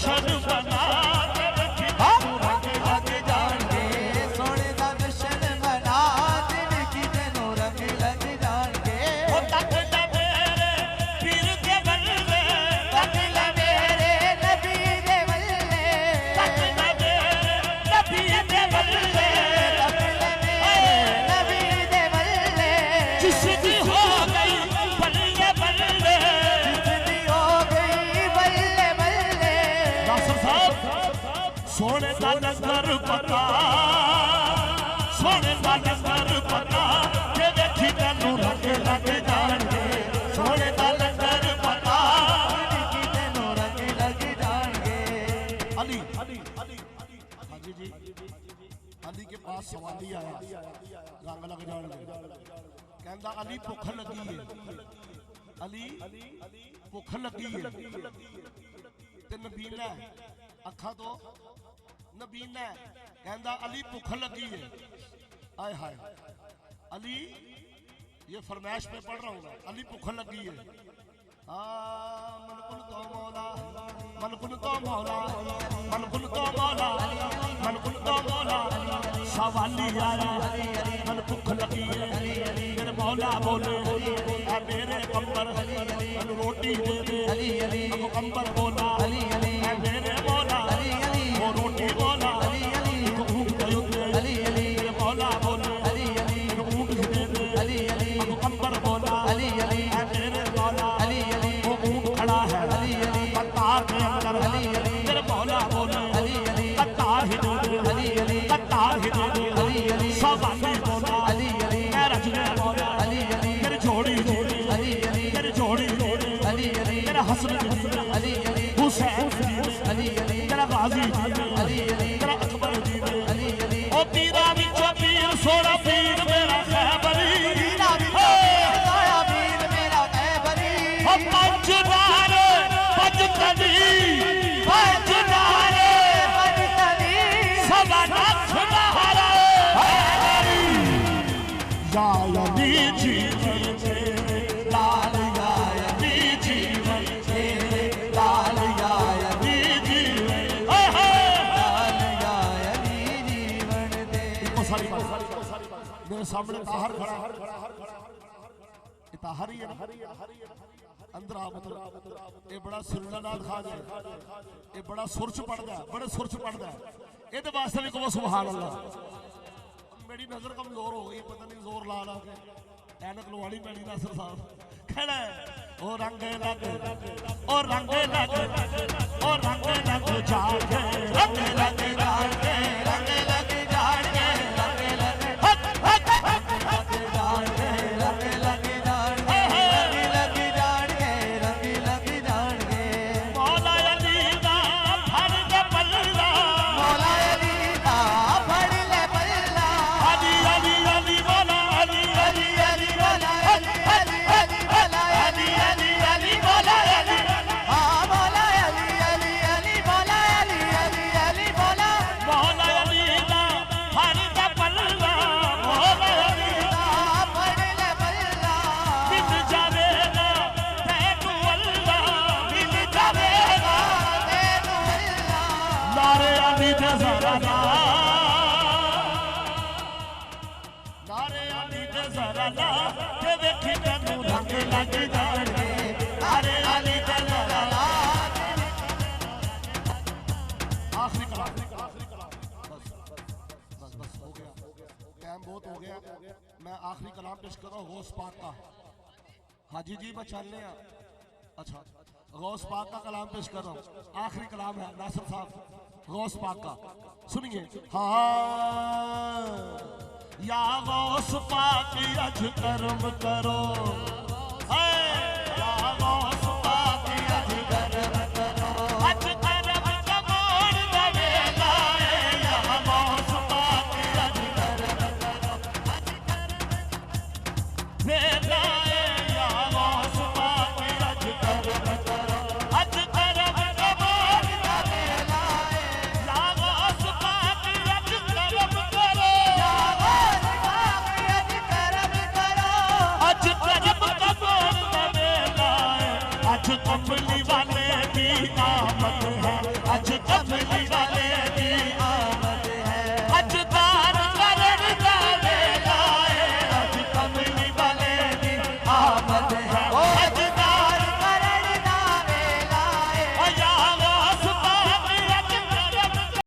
दर्शन बना के रखी रंग लग जाएंगे। सोने दा दर्शन बना के रखी तेनू रंग लग जाएंगे। ओ तक ले मेरे पीर दे बल्ले, तक ले मेरे नबी दे बल्ले, तक ले मेरे नबी दे बल्ले, तक ले मेरे नबी दे बल्ले। जिसकी हो गई बल्ले बल्ले, जिसकी हो गई बल्ले बल्ले। नासिर साहब सोने दा लंगर पता, सोने दा लंगर पता जे देखी तैनू रंग लग जाएंगे। सोने दा लंगर पता देखी तैनू रंग लग जाएंगे। अली हाजी जी अली के पास सवाली आया रंग लग जाएंगे। कहंदा अली भुख लगी है, अली भुख लगी है ते नबीना अखा तो नबीना कहंदा अली भुख लगी है। आय हाय अली ये फरमाइश पे पढ़ रहा हूँ मैं, अली भुख लगी है। मनकुल तो मौला, मनकुल तो मौला, मनकुल तो मौला, मनकुल तो मौला। सवाली आया मन भुख लगी है, मेरे मौला बोले ऐ मेरे कंबर मन रोटी दे दे। अब कंबर बोला ऐ मेरे मौला वो रोटी बोला। ऊँट दे मेरे मौला बोले ऊँट दे दे। अब कंबर बोला ऐ मेरे मौला वो ऊँट खड़ा है कतार के अंदर। मेरे मौला बोले कतार ही दे दे, कतार ही दे दे। सवाली बोला मैं रजने बोला मेरी जोड़ी दे दे, मेरी जोड़ी दे दे। मेरा हसन हुसैन मेरा गाजी मेरा अकबर जी ओ पीरा विचो पीर सोना पीर मेरा खैबरी। ओ पंच नारे पंच तनी, पंच नारे पंच तनी, सदा नक्श नहारा या अली जीवन तेरे लाल, या अली जीवन तेरे लाल, या अली जीवन लाल, या अली जीवन तेरे। मेरे सामने ताहर खड़ा, ताहर ही है अंदर आ मतलब ये बड़ा सुरनाथ खान है, ये बड़ा सुरच पढ़दा है, बड़े सुरच पढ़दा है। ये वास्ते भी कहो सुभान अल्लाह। मेरी नजर कमजोर हो गई, पता नहीं जोर ला ला के ऐनक लवानी पैनी। नासिर साहब खड़ा है ओ रंग लग, ओ रंग लग, ओ रंग लग जाके, रंग लग जाके, रंग लग जाके, रंग लग हक हक हक हक जाके, रंग लग जाके, रंग लग जाके, रंग लग जाके। मौला अली दा फड़ दे पल्ला, मौला अली दा फड़ ले पल्ला। अली अली अली मौला अली अली अली मौला अली अली अली मौला अली अली अली मौला अली। हाँ मौला अली अली अली मौला अली अली अली मौला। मौला अली दा फड़ दे पल्ला, मौला अली दा फड़ ले पल्ला। मिल जावेगा तैनू अल्लाह, मिल जावेगा तैनू अल्लाह। नारे अली दे जरा ला, नारे अली दे जरा ला ते वेखी तैनू रंग लग जाएंगे। नारे अली दे जरा ला। आखिरी कलाम बस हो गया, टाइम बहुत हो गया। मैं आखिरी कलाम पेश कर रहा हूँ गौस पाक का। हाजी जी बचाने अच्छा गौस पाक का कलाम पेश कर रहा हूँ। आखिरी कलाम है नासिर साहब गौस पाक का, सुनिए। हाँ या गौस पाक अज कर्म करो,